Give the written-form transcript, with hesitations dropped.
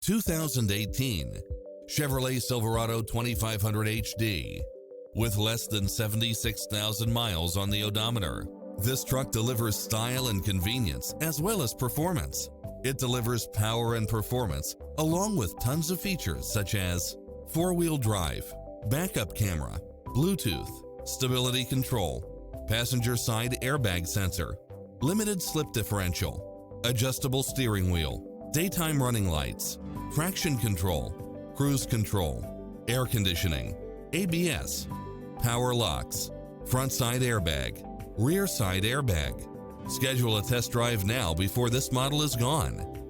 2018 Chevrolet Silverado 2500HD. With less than 76,000 miles on the odometer, this truck delivers style and convenience as well as performance. It delivers power and performance along with tons of features such as four-wheel drive, backup camera, Bluetooth, stability control, passenger side airbag sensor, limited slip differential, adjustable steering wheel, daytime running lights, traction control, cruise control, air conditioning, ABS, power locks, front side airbag, rear side airbag. Schedule a test drive now before this model is gone.